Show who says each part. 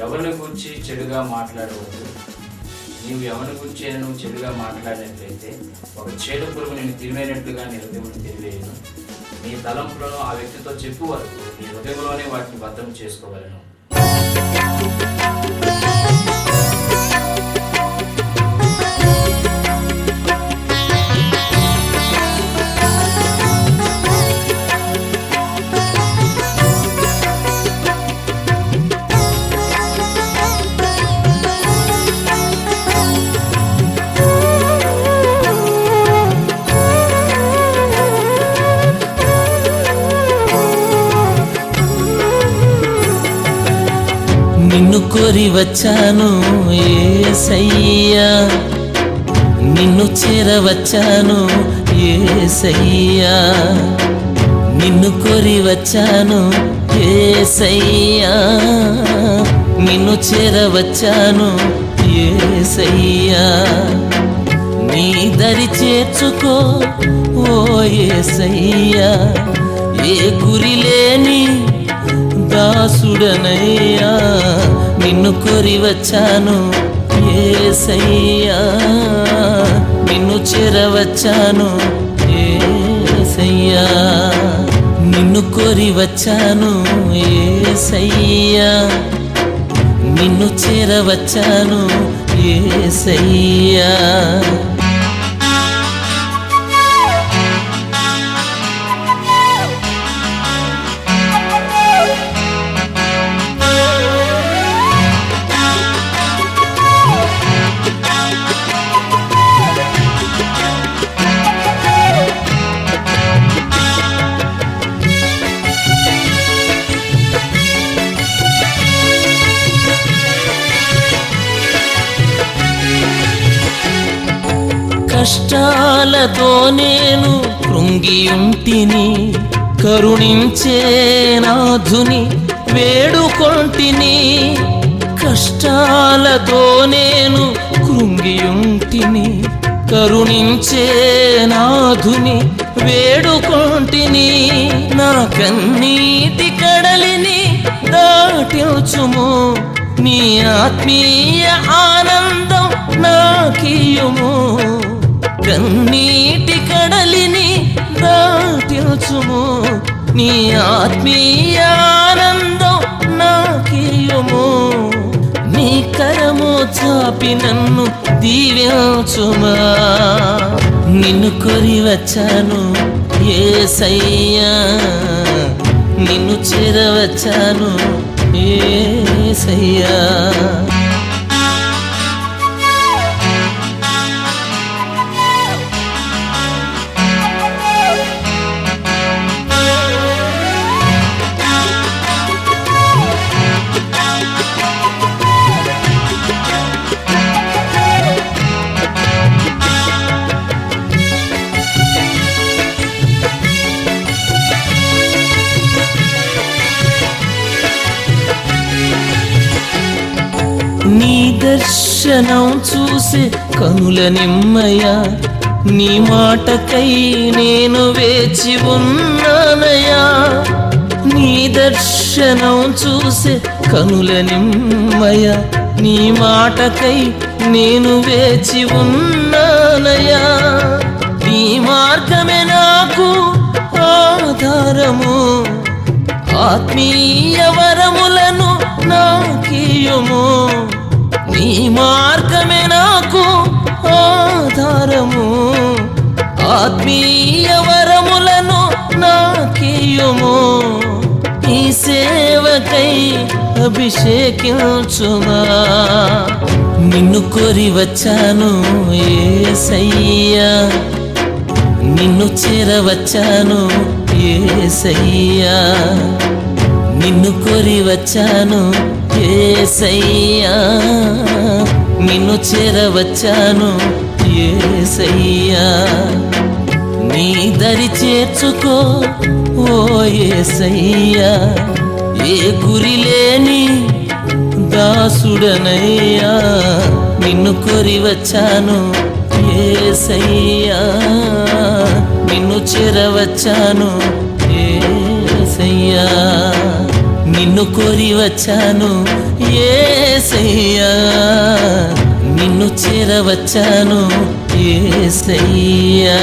Speaker 1: ఎవరిని గురించి చెడుగా మాట్లాడవద్దు. నీవు ఎవరిని గురించి నువ్వు చెడుగా మాట్లాడినట్లయితే ఒక చేడు పురుగు నేను తిరిగినట్లుగా నీ హృదయం తిరివేయను. నీ తలంపులను ఆ వ్యక్తితో చెప్పు వరకు నీ హృదయంలోనే వాటిని భద్రం చేసుకోగలను.
Speaker 2: నిన్ను కోరి వచ్చాను యేసయ్యా, నిన్ను చేరవచ్చాను యేసయ్యా, నిన్ను కోరి వచ్చాను యేసయ్యా, నిన్ను చేరవచ్చాను యేసయ్యా. నీ దరి చేర్చుకో ఓ యేసయ్యా, ఏ గురి లేని దాసుడనయ్యా, నిన్ను కోరి వచ్చాను యేసయ్యా, నిన్ను చేరవచ్చాను యేసయ్యా, నిన్ను కోరి వచ్చాను యేసయ్యా, నిన్ను చేరవచ్చాను యేసయ్యా. కష్టాలతో నేను కృంగి ఉంటిని, కరుణించే నాథుని వేడుకొంటిని. కష్టాలతో నేను కృంగి ఉంటిని, కరుణించే నాథుని వేడుకొంటిని. నా కన్నీటి కడలిని దాటించుము, నీ ఆత్మీయ ఆనందం నాకియుము. కన్నీటి కడలిని దాటించుము, నీ ఆత్మీయ ఆనందం నాకియుము. నీ కరము చాపి నన్ను దీవించుమా, నిన్ను కోరి వచ్చాను యేసయ్యా, నిన్ను చేరవచ్చాను యేసయ్యా. నీ దర్శనం చూసే కనుల నిమ్మయ్యా, నీ మాటకై నేను వేచి ఉన్నానయ్యా. నీ దర్శనం చూసే కనుల నిమ్మయ్యా, నీ మాటకై నేను వేచి ఉన్నానయ్యా. నీ మార్గమే నాకు ఆధారము, ఆత్మీయ వరములను నాకియుము. నీ మార్గమే నాకు ఆధారము, ఆత్మీయ వరములను నాకియుము. ఈ సేవకై అభిషేకించుమా, నిన్ను కోరి వచ్చాను యేసయ్యా, నిన్ను చేరవచ్చాను యేసయ్యా, నిన్ను కోరి వచ్చాను యేసయ్యా, నిన్ను చేరవచ్చాను యేసయ్యా. నీ దరి చేర్చుకో ఓ యేసయ్యా, ఏ గురి లేని దాసుడనయ్యా, నిన్ను కోరి వచ్చాను యేసయ్యా, నిన్ను చేరవచ్చాను యేసయ్యా. నిన్ను కోరి వచ్చాను యేసయ్యా, నిన్ను చేరవచ్చాను యేసయ్యా.